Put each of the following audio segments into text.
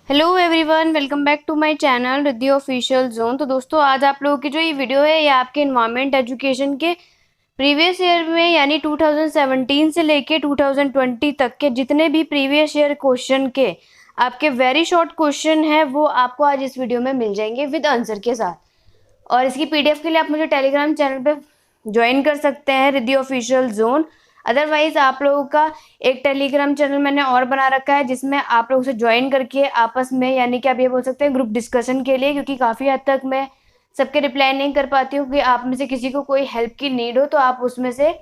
Hello everyone, welcome back to my channel Riddhi official zone. तो दोस्तों, आज आप लोगों की जो ये वीडियो है ये आपके एनवायरमेंट एजुकेशन के प्रीवियस ईयर में यानी 2017 से लेके 2020 तक के जितने भी प्रीवियस ईयर क्वेश्चन के आपके वेरी शॉर्ट क्वेश्चन है वो आपको आज इस वीडियो में मिल जाएंगे विद आंसर के साथ। और इसकी पीडीएफ के लिए आप मुझे टेलीग्राम चैनल पे ज्वाइन कर सकते हैं, रिद्धि ऑफिशियल जोन। अदरवाइज आप लोगों का एक टेलीग्राम चैनल मैंने और बना रखा है जिसमें आप लोगों से ज्वाइन करके आपस में यानी कि आप ये बोल सकते हैं ग्रुप डिस्कशन के लिए, क्योंकि काफ़ी हद तक मैं सबके रिप्लाई नहीं कर पाती हूँ कि आप में से किसी को कोई हेल्प की नीड हो तो आप उसमें से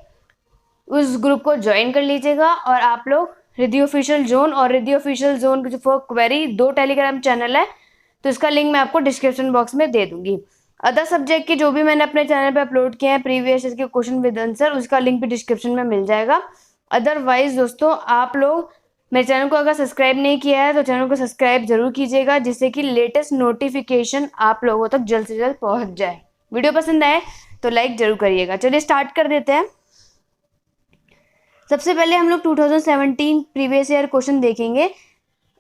उस ग्रुप को ज्वाइन कर लीजिएगा। और आप लोग रिद्धि ऑफिशियल जोन और Riddhi official zone for query दो टेलीग्राम चैनल है, तो इसका लिंक मैं आपको डिस्क्रिप्शन बॉक्स में दे दूंगी। अदर सब्जेक्ट के जो भी मैंने अपने चैनल पे अपलोड किए हैं प्रीवियस के क्वेश्चन विद आंसर, उसका लिंक भी डिस्क्रिप्शन में मिल जाएगा। अदरवाइज दोस्तों, आप लोग मेरे चैनल को अगर सब्सक्राइब नहीं किया है तो चैनल को सब्सक्राइब जरूर कीजिएगा, जिससे कि लेटेस्ट नोटिफिकेशन आप लोगों तक जल्द से जल्द पहुंच जाए। वीडियो पसंद आए तो लाइक जरूर करिएगा। चलिए स्टार्ट कर देते हैं। सबसे पहले हम लोग 2017 प्रीवियस ईयर क्वेश्चन देखेंगे।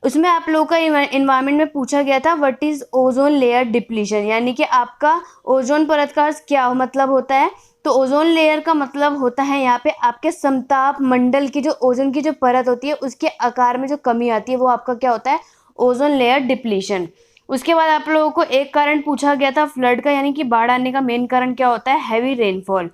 उसमें आप लोगों का इन्वायरमेंट में पूछा गया था what is ozone layer depletion, यानी कि आपका ओजोन परत का क्या मतलब होता है। तो ओजोन लेयर का मतलब होता है यहाँ पे आपके समताप मंडल की जो ओजोन की जो परत होती है उसके आकार में जो कमी आती है वो आपका क्या होता है, ओजोन लेयर डिप्लीशन। उसके बाद आप लोगों को एक कारण पूछा गया था फ्लड का, यानी कि बाढ़ आने का मेन कारण क्या होता है, हैवी रेनफॉल।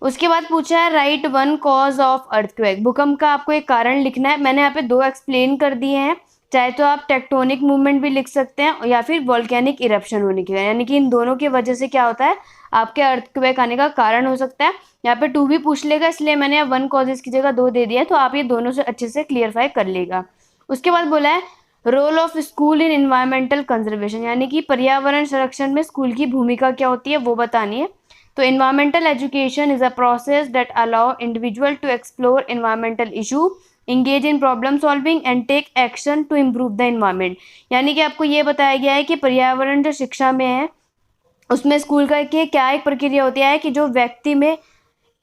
उसके बाद पूछा है right one cause of earthquake, भूकंप का आपको एक कारण लिखना है। मैंने यहाँ पे दो एक्सप्लेन कर दिए हैं, चाहे तो आप टेक्टोनिक मूवमेंट भी लिख सकते हैं या फिर वॉल्केनिक इरप्शन होने की, यानी कि इन दोनों की वजह से क्या होता है आपके अर्थक्वेक आने का कारण हो सकता है। यहाँ पे टू भी पूछ लेगा, इसलिए मैंने यहाँ वन कॉजेज की जगह दो दे दिया है, तो आप ये दोनों से अच्छे से क्लियरफाई कर लेगा। उसके बाद बोला है role of school in environmental conservation, यानी कि पर्यावरण संरक्षण में स्कूल की भूमिका क्या होती है वो बतानी है। तो environmental education is a process that allow individual to explore environmental issue, engage in problem solving and take action to improve the environment। यानी कि आपको ये बताया गया है कि पर्यावरण जो शिक्षा में है उसमें स्कूल का क्या एक प्रक्रिया होती है कि जो व्यक्ति में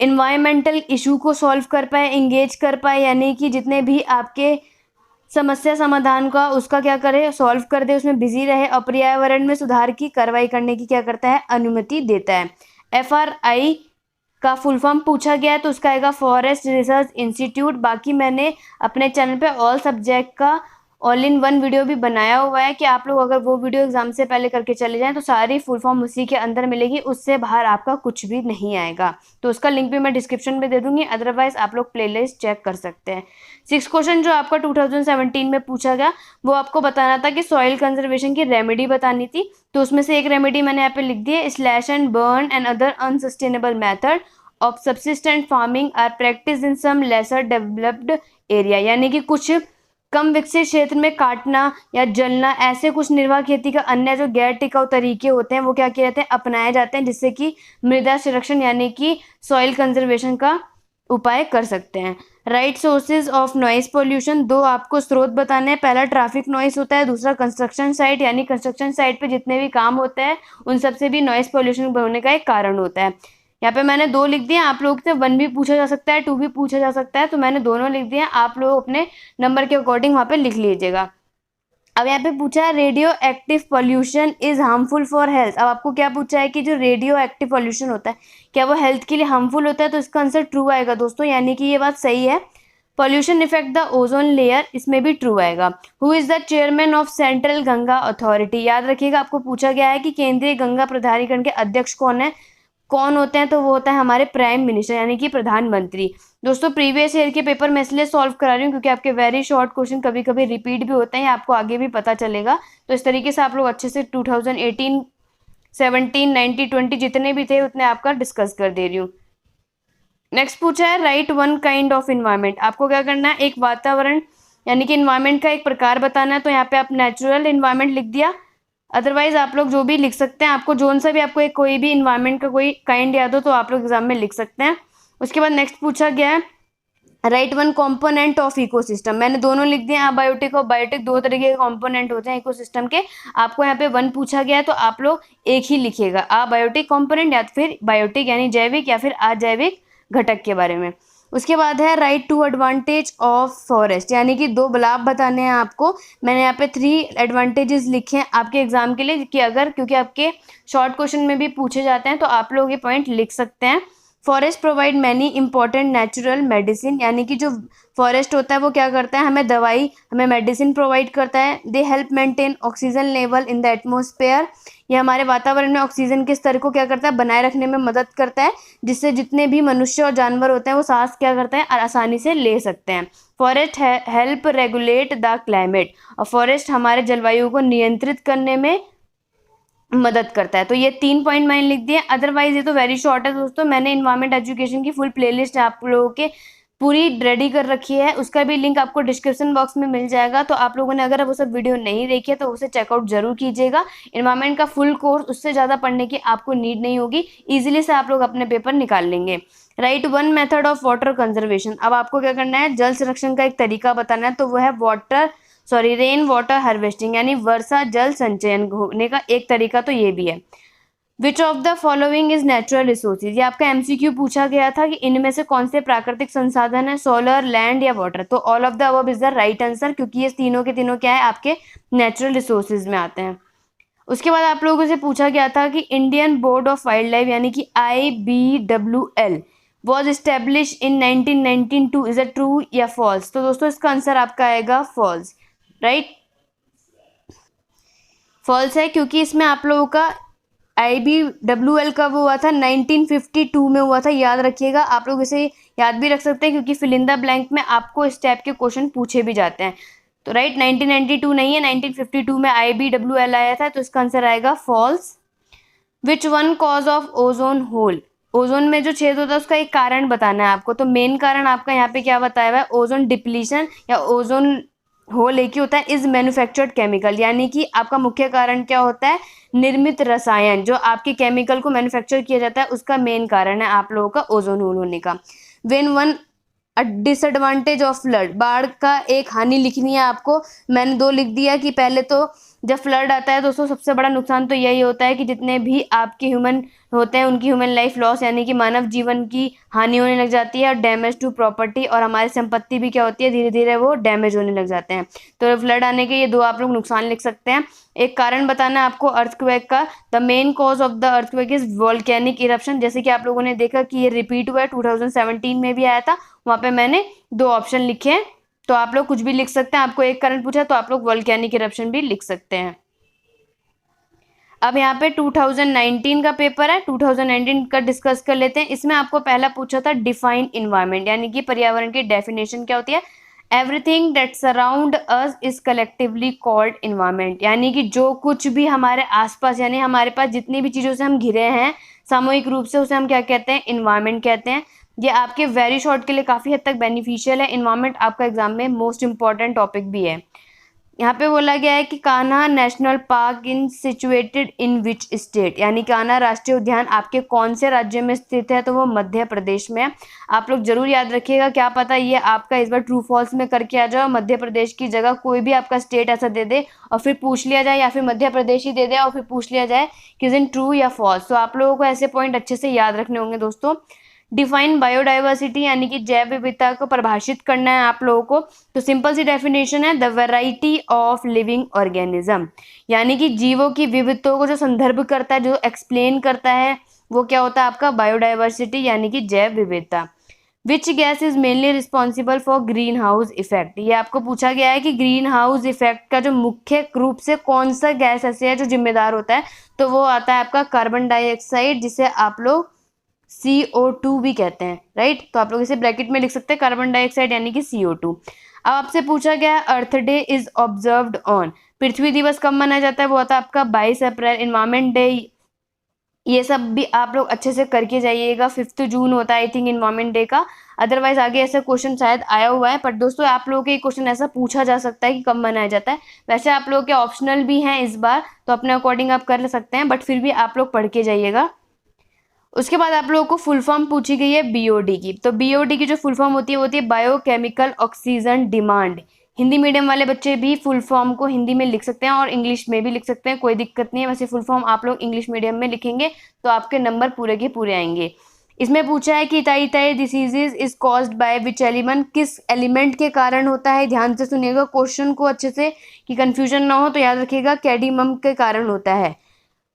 इन्वायरमेंटल इशू को सॉल्व कर पाए, इंगेज कर पाए, यानी कि जितने भी आपके समस्या समाधान का उसका क्या करे, सॉल्व कर दे, उसमें बिजी रहे और पर्यावरण में सुधार की कार्रवाई करने की क्या करता है, अनुमति देता है। FRI का फुल फॉर्म पूछा गया है तो उसका आएगा फॉरेस्ट रिसर्च इंस्टीट्यूट। बाकी मैंने अपने चैनल पे ऑल सब्जेक्ट का ऑल इन वन वीडियो भी बनाया हुआ है कि आप लोग अगर वो वीडियो एग्जाम से पहले करके चले जाएं तो सारी फुल फॉर्म उसी के अंदर मिलेगी, उससे बाहर आपका कुछ भी नहीं आएगा। तो उसका लिंक भी मैं डिस्क्रिप्शन में दे दूंगी, अदरवाइज आप लोग प्लेलिस्ट चेक कर सकते हैं। 6 क्वेश्चन जो आपका 2017 में पूछा गया वो आपको बताना था कि सॉइल कंजर्वेशन की रेमेडी बतानी थी, तो उसमें से एक रेमेडी मैंने यहाँ पे लिख दी है, slash and burn and other unsustainable method of subsistent farming are practice in some lesser developed area, यानी कि कुछ कम विकसित क्षेत्र में काटना या जलना, ऐसे कुछ निर्वाह खेती का अन्य जो गैर टिकाऊ तरीके होते हैं वो क्या किए जाते हैं, अपनाए जाते हैं, जिससे कि मृदा संरक्षण यानी कि सॉइल कंजर्वेशन का उपाय कर सकते हैं। Right sources of noise pollution, दो आपको स्रोत बताने हैं। पहला ट्रैफिक नॉइस होता है, दूसरा कंस्ट्रक्शन साइट, यानी कंस्ट्रक्शन साइट पे जितने भी काम होते हैं उन सबसे भी नॉइस पोल्यूशन होने का एक कारण होता है। यहाँ पे मैंने दो लिख दिए, आप लोग से वन भी पूछा जा सकता है, टू भी पूछा जा सकता है, तो मैंने दोनों लिख दिए, आप लोग अपने नंबर के अकॉर्डिंग वहाँ पे लिख लीजिएगा। अब यहाँ पे पूछा है radio active pollution is harmful for health. अब आपको क्या पूछा है कि जो रेडियो एक्टिव पॉल्यूशन होता है क्या वो हेल्थ के लिए हार्मफुल होता है, तो इसका आंसर ट्रू आएगा दोस्तों, यानी कि ये बात सही है। Pollution effect the ozone layer, इसमें भी ट्रू आएगा। Who is the chairman of central Ganga authority, याद रखिएगा आपको पूछा गया है कि केंद्रीय गंगा प्राधिकरण के अध्यक्ष कौन है, कौन होते हैं, तो वो होता है हमारे प्राइम मिनिस्टर यानी कि प्रधानमंत्री। दोस्तों प्रीवियस ईयर के पेपर मैं इसलिए सॉल्व करा रही हूँ क्योंकि आपके वेरी शॉर्ट क्वेश्चन कभी कभी रिपीट भी होते हैं, आपको आगे भी पता चलेगा। तो इस तरीके से आप लोग अच्छे से 2018, 17, 19, 20 जितने भी थे उतने आपका डिस्कस कर दे रही हूँ। नेक्स्ट पूछा है right one kind of environment, आपको क्या करना है, एक वातावरण यानी कि इन्वायरमेंट का एक प्रकार बताना है। तो यहाँ पे आप नेचुरल इन्वायरमेंट लिख दिया, अदरवाइज आप लोग जो भी लिख सकते हैं, आपको जोन सा भी आपको एक कोई भी इन्वायरमेंट का कोई काइंड याद हो तो आप लोग एग्जाम में लिख सकते हैं। उसके बाद नेक्स्ट पूछा गया है right one component of ecosystem, मैंने दोनों लिख दिए, अबायोटिक और बायोटिक दो तरीके के कॉम्पोनेंट होते हैं इकोसिस्टम के। आपको यहाँ पे वन पूछा गया है तो आप लोग एक ही लिखिएगा, अबायोटिक कॉम्पोनेंट या फिर बायोटिक यानी जैविक या फिर अजैविक घटक के बारे में। उसके बाद है right to advantage of forest, यानी कि 2 लाभ बताने हैं आपको। मैंने यहाँ पे 3 एडवांटेजेस लिखे हैं आपके एग्जाम के लिए कि अगर, क्योंकि आपके शॉर्ट क्वेश्चन में भी पूछे जाते हैं तो आप लोग ये पॉइंट लिख सकते हैं। Forest provide many important natural medicine, यानी कि जो फॉरेस्ट होता है वो क्या करता है, हमें दवाई, हमें मेडिसिन प्रोवाइड करता है। They help maintain oxygen level in the atmosphere, ये हमारे वातावरण में ऑक्सीजन के स्तर को क्या करता है, बनाए रखने में मदद करता है, जिससे जितने भी मनुष्य और जानवर होते हैं वो सांस क्या करते हैं, आसानी से ले सकते हैं। Forest help regulate the climate, और फॉरेस्ट हमारे जलवायु को नियंत्रित करने में मदद करता है। तो ये 3 पॉइंट मैंने लिख दिए। अदरवाइज ये तो वेरी शॉर्ट है दोस्तों। मैंने इन्वायरमेंट एजुकेशन की फुल प्लेलिस्ट आप लोगों के पूरी रेडी कर रखी है, उसका भी लिंक आपको डिस्क्रिप्शन बॉक्स में मिल जाएगा। तो आप लोगों ने अगर वो सब वीडियो नहीं देखी है तो उसे चेकआउट जरूर कीजिएगा। इन्वायरमेंट का फुल कोर्स, उससे ज़्यादा पढ़ने की आपको नीड नहीं होगी, ईजिली से आप लोग अपने पेपर निकाल लेंगे। Right 1 method of water conservation, अब आपको क्या करना है, जल संरक्षण का एक तरीका बताना है, तो वो है रेन वाटर हार्वेस्टिंग, यानी वर्षा जल संचयन होने का एक तरीका तो ये भी है। Which of the following is natural resources, ये आपका एमसीक्यू पूछा गया था कि इनमें से कौन से प्राकृतिक संसाधन है, सोलर, लैंड या वाटर। तो all of the above is the right answer, क्योंकि ये तीनों के तीनों क्या है, आपके नेचुरल रिसोर्सेज में आते हैं। उसके बाद आप लोगों से पूछा गया था कि Indian board of wild life, यानी कि IBWL was establish in 1992, is it true या फॉल्स। तो दोस्तों इसका आंसर आपका आएगा फॉल्स। राइट, फॉल्स है, क्योंकि इसमें आप लोगों का IBWL का वो हुआ था 1952 में हुआ था, याद रखिएगा। आप लोग इसे याद भी रख सकते हैं, क्योंकि फिल इन द ब्लैंक में आपको इस टाइप के क्वेश्चन पूछे भी जाते हैं। तो राइट 1992 नहीं है, 1952 में IBWL आया था, तो इसका आंसर आएगा false. Which one cause of ozone hole, ozone में जो छेद होता है उसका एक कारण बताना है आपको। तो मेन कारण आपका यहाँ पे क्या बताया हुआ है, ओजोन डिप्लीशन या ओजोन होल एक ही होता है, इज मैन्युफैक्चर्ड केमिकल, यानी कि आपका मुख्य कारण क्या होता है, निर्मित रसायन, जो आपके केमिकल को मैन्युफैक्चर किया जाता है उसका मेन कारण है आप लोगों का ओजोन होल होने का। When one disadvantage of flood, बाढ़ का एक हानि लिखनी है आपको। मैंने 2 लिख दिया कि पहले तो जब फ्लड आता है दोस्तों सबसे बड़ा नुकसान तो यही होता है कि जितने भी आपके ह्यूमन होते हैं उनकी ह्यूमन लाइफ लॉस, यानी कि मानव जीवन की हानि होने लग जाती है, और डैमेज टू प्रॉपर्टी, और हमारी संपत्ति भी क्या होती है, धीरे धीरे वो डैमेज होने लग जाते हैं। तो फ्लड आने के ये 2 आप लोग नुकसान लिख सकते हैं। एक कारण बताना है आपको अर्थक्वेक का, the main cause of the earthquake is volcanic eruption, जैसे कि आप लोगों ने देखा कि ये रिपीट हुआ है, 2017 में भी आया था, वहाँ पे मैंने 2 ऑप्शन लिखे हैं। तो आप लोग कुछ भी लिख सकते हैं, आपको एक कारण पूछा तो आप लोग वोल्केनिक इरप्शन भी लिख सकते हैं। अब यहाँ पे 2019 का पेपर है, 2019 का डिस्कस कर लेते हैं। इसमें आपको पहला पूछा था डिफाइन इन्वायरमेंट, यानी कि पर्यावरण की डेफिनेशन क्या होती है। Everything that surround us is collectively called environment, यानी कि जो कुछ भी हमारे आसपास, यानी हमारे पास जितनी भी चीज़ों से हम घिरे हैं सामूहिक रूप से, उसे हम क्या कहते हैं, इन्वायरमेंट कहते हैं। ये आपके वेरी शॉर्ट के लिए काफ़ी हद तक बेनिफिशियल है। इन्वायरमेंट आपका एग्जाम में मोस्ट इंपॉर्टेंट टॉपिक भी है। यहाँ पे बोला गया है कि Kanha national park in situated in which state, यानी कान्हा राष्ट्रीय उद्यान आपके कौन से राज्य में स्थित है, तो वो मध्य प्रदेश में है। आप लोग जरूर याद रखिएगा, क्या पता ये आपका इस बार ट्रू फॉल्स में करके आ जाओ, मध्य प्रदेश की जगह कोई भी आपका स्टेट ऐसा दे दे और फिर पूछ लिया जाए, या फिर मध्य प्रदेश ही दे दे और फिर पूछ लिया जाए कि इज इन ट्रू या फॉल्स। तो आप लोगों को ऐसे पॉइंट अच्छे से याद रखने होंगे दोस्तों। डिफाइन बायोडाइवर्सिटी, यानी कि जैव विविधता को परिभाषित करना है आप लोगों को। तो सिंपल सी डेफिनेशन है, the variety of living organism, यानी कि जीवों की विविधता को जो संदर्भ करता है, जो एक्सप्लेन करता है, वो क्या होता है आपका बायोडाइवर्सिटी, यानी कि जैव विविधता। Which gas is mainly responsible for green house effect, ये आपको पूछा गया है कि ग्रीन हाउस इफेक्ट का जो मुख्य रूप से कौन सा गैस ऐसे है जो जिम्मेदार होता है, तो वो आता है आपका कार्बन डाइऑक्साइड, जिसे आप लोग CO2 भी कहते हैं। राइट, तो आप लोग इसे ब्रैकेट में लिख सकते हैं, कार्बन डाइऑक्साइड यानी कि CO2। अब आपसे पूछा गया है अर्थ डे इज ऑब्जर्व्ड ऑन, पृथ्वी दिवस कब मनाया जाता है, वो होता है आपका 22 अप्रैल। इन्वायरमेंट डे, ये सब भी आप लोग अच्छे से करके जाइएगा। 5 जून होता है आई थिंक इन्वायरमेंट डे का, अदरवाइज आगे ऐसा क्वेश्चन शायद आया हुआ है, पर दोस्तों आप लोगों के क्वेश्चन ऐसा पूछा जा सकता है कि कब मनाया जाता है। वैसे आप लोगों के ऑप्शनल भी हैं इस बार, तो अपने अकॉर्डिंग आप कर सकते हैं, बट फिर भी आप लोग पढ़ के जाइएगा। उसके बाद आप लोगों को फुल फॉर्म पूछी गई है BOD की। तो BOD की जो फुल फॉर्म होती है वो होती है biochemical oxygen demand. Hindi medium वाले बच्चे भी फुल फॉर्म को हिंदी में लिख सकते हैं और इंग्लिश में भी लिख सकते हैं, कोई दिक्कत नहीं है। वैसे फुल फॉर्म आप लोग इंग्लिश मीडियम में लिखेंगे तो आपके नंबर पूरे के पूरे आएंगे। इसमें पूछा है कि itai itai diseases is caused by which element, किस एलिमेंट के कारण होता है। ध्यान से सुनिएगा क्वेश्चन को अच्छे से कि कंफ्यूजन ना हो, तो याद रखिएगा कैडमियम के कारण होता है।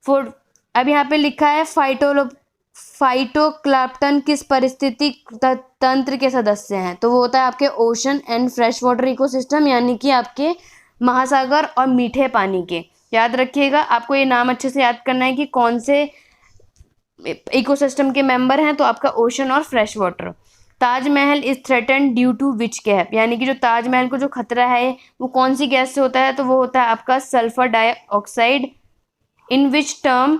अब यहाँ पे लिखा है फाइटोप्लैंक्टन किस परिस्थिति तंत्र के सदस्य हैं, तो वो होता है आपके ocean and fresh water ecosystem, यानी कि आपके महासागर और मीठे पानी के। याद रखिएगा, आपको ये नाम अच्छे से याद करना है कि कौन से इकोसिस्टम के मेंबर हैं, तो आपका ओशन और fresh water. Taj Mahal is threaten due to which gas, यानी कि जो ताजमहल को जो खतरा है वो कौन सी गैस से होता है, तो वो होता है आपका sulphur dioxide. In which term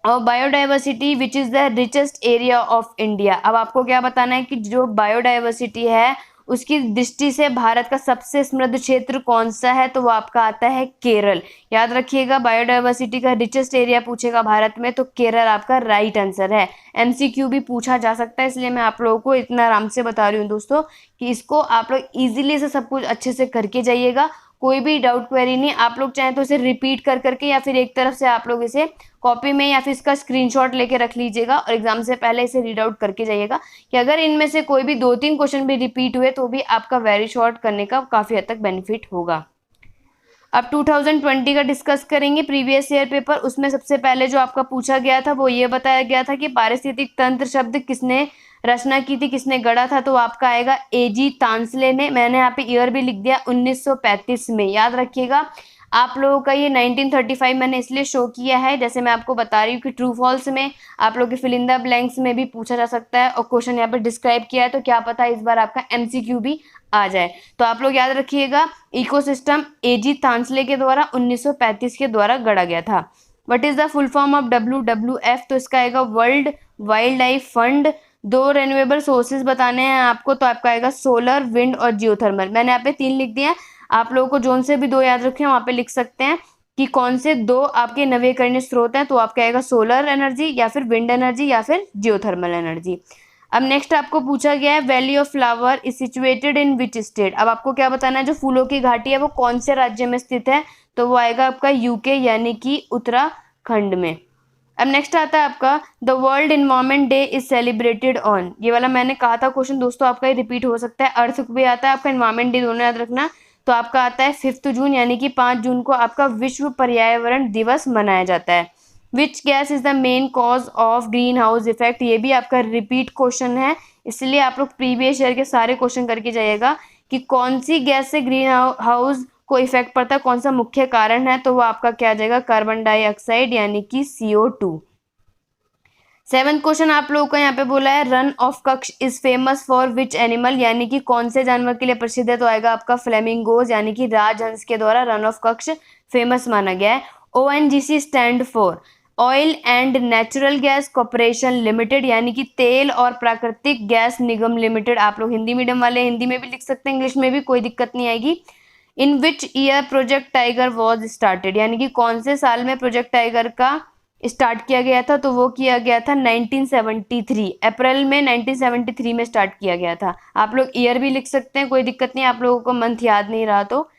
और biodiversity which is the richest area of India. अब आपको क्या बताना है कि जो बायोडाइवर्सिटी है उसकी दृष्टि से भारत का सबसे समृद्ध क्षेत्र कौन सा है, तो वो आपका आता है केरल। याद रखिएगा, बायोडाइवर्सिटी का रिचेस्ट एरिया पूछेगा भारत में तो केरल आपका राइट आंसर है। एमसीक्यू भी पूछा जा सकता है, इसलिए मैं आप लोगों को इतना आराम से बता रही हूँ दोस्तों कि इसको आप लोग ईजिली से सब कुछ अच्छे से करके जाइएगा। कोई भी डाउट क्वेरी नहीं, आप लोग चाहें तो इसे रिपीट कर करके या फिर एक तरफ से आप लोग इसे कॉपी में या फिर इसका स्क्रीनशॉट लेके रख लीजिएगा और एग्जाम से पहले इसे रीड आउट करके जाइएगा कि अगर इनमें से कोई भी 2-3 क्वेश्चन भी रिपीट हुए तो भी आपका वेरी शॉर्ट करने का काफ़ी हद तक बेनिफिट होगा। अब 2020 का डिस्कस करेंगे प्रीवियस ईयर पेपर। उसमें सबसे पहले जो आपका पूछा गया था वो ये बताया गया था कि पारिस्थितिक तंत्र शब्द किसने रचना की थी, किसने गढ़ा था, तो आपका आएगा एजी तांसले ने। मैंने यहाँ पे ईयर भी लिख दिया 1935 में। याद रखिएगा, आप लोगों का ये 1935 मैंने इसलिए शो किया है, जैसे मैं आपको बता रही हूँ कि ट्रू फॉल्स में आप लोग के फिल इन द ब्लैंक्स में भी पूछा जा सकता है और क्वेश्चन यहाँ पे डिस्क्राइब किया है, तो क्या पता इस बार आपका एमसीक्यू भी आ जाए। तो आप लोग याद रखिएगा, इकोसिस्टम एजी तांसले के द्वारा 1935 के द्वारा गढ़ा गया था। What is the full form of WWF, तो इसका आएगा world wild life fund. 2 renewable sources बताने हैं आपको, तो आपका आएगा सोलर, विंड और जियोथर्मल। मैंने यहाँ पे 3 लिख दिया, आप लोगों को जोन से भी 2 याद रखें वहाँ पे लिख सकते हैं कि कौन से 2 आपके नवीकरणीय स्रोत हैं, तो आपका आएगा सोलर एनर्जी या फिर विंड एनर्जी या फिर जियोथर्मल एनर्जी। अब नेक्स्ट आपको पूछा गया है valley of flower is situated in which state. अब आपको क्या बताना है, जो फूलों की घाटी है वो कौन से राज्य में स्थित है, तो वो आएगा आपका यूके यानी कि उत्तराखंड में। अब नेक्स्ट आता है आपका the world environment day is celebrated on. ये वाला मैंने कहा था क्वेश्चन दोस्तों, आपका ये रिपीट हो सकता है। अर्थ भी आता है आपका, इन्वायरमेंट डे दोनों याद रखना। तो आपका आता है 5 जून, यानी कि 5 जून को आपका विश्व पर्यावरण दिवस मनाया जाता है। Which gas is the main cause of green house effect, ये भी आपका रिपीट क्वेश्चन है, इसलिए आप लोग प्रीवियस ईयर के सारे क्वेश्चन करके जाइएगा कि कौन सी गैस से ग्रीन हाउस को इफेक्ट पड़ता है, कौन सा मुख्य कारण है, तो वो आपका क्या आ जाएगा, कार्बन डाइऑक्साइड यानी कि CO2। 7th क्वेश्चन आप लोगों को यहाँ पे बोला है रन ऑफ कक्ष is famous for which animal, यानी कि कौन से जानवर के लिए प्रसिद्ध है, तो आएगा आपका फ्लेमिंगोज यानी कि राजहंस के द्वारा रन ऑफ कक्ष फेमस माना गया है। ONGC stand for oil and natural gas corporation limited, यानी कि तेल और प्राकृतिक गैस निगम लिमिटेड। आप लोग हिंदी मीडियम वाले हिंदी में भी लिख सकते हैं, इंग्लिश में भी, कोई दिक्कत नहीं आएगी। In which year project tiger was started, यानी कि कौन से साल में प्रोजेक्ट टाइगर का स्टार्ट किया गया था, तो वो किया गया था 1973, अप्रैल में 1973 में स्टार्ट किया गया था। आप लोग ईयर भी लिख सकते हैं, कोई दिक्कत नहीं, आप लोगों को मंथ याद नहीं रहा तो।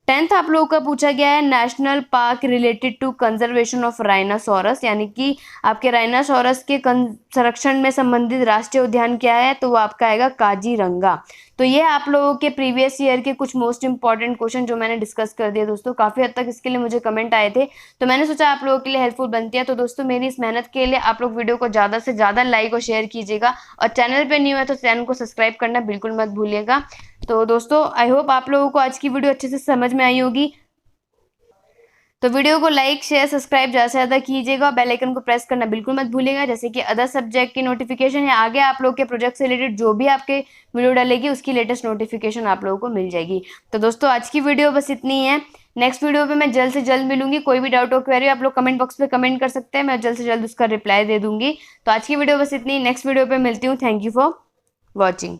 10th आप लोगों का पूछा गया है national park related to conservation of rhinoceros, यानी कि आपके राइनासोरस के संरक्षण में संबंधित राष्ट्रीय उद्यान क्या है, तो वो आपका आएगा काजीरंगा। तो ये आप लोगों के प्रीवियस ईयर के कुछ मोस्ट इंपॉर्टेंट क्वेश्चन जो मैंने डिस्कस कर दिए दोस्तों। काफ़ी हद तक इसके लिए मुझे कमेंट आए थे, तो मैंने सोचा आप लोगों के लिए हेल्पफुल बनती है। तो दोस्तों मेरी इस मेहनत के लिए आप लोग वीडियो को ज़्यादा से ज़्यादा लाइक और शेयर कीजिएगा, और चैनल पर न्यू है तो चैनल को सब्सक्राइब करना बिल्कुल मत भूलिएगा। तो दोस्तों आई होप आप लोगों को आज की वीडियो अच्छे से समझ में आई होगी। तो वीडियो को लाइक शेयर सब्सक्राइब ज़्यादा से ज़्यादा कीजिएगा, बेल आइकन को प्रेस करना बिल्कुल मत भूलिएगा, जैसे कि अदर सब्जेक्ट की नोटिफिकेशन या आगे आप लोग के प्रोजेक्ट से रिलेटेड जो भी आपके वीडियो डालेगी उसकी लेटेस्ट नोटिफिकेशन आप लोगों को मिल जाएगी। तो दोस्तों आज की वीडियो बस इतनी ही है। नेक्स्ट वीडियो पे मैं जल्द से जल्द मिलूंगी। कोई भी डाउट और क्वेरी आप लोग कमेंट बॉक्स पे कमेंट कर सकते हैं, मैं जल्द से जल्द उसका रिप्लाई दे दूंगी। तो आज की वीडियो बस इतनी, नेक्स्ट वीडियो पे मिलती हूँ। Thank you for watching.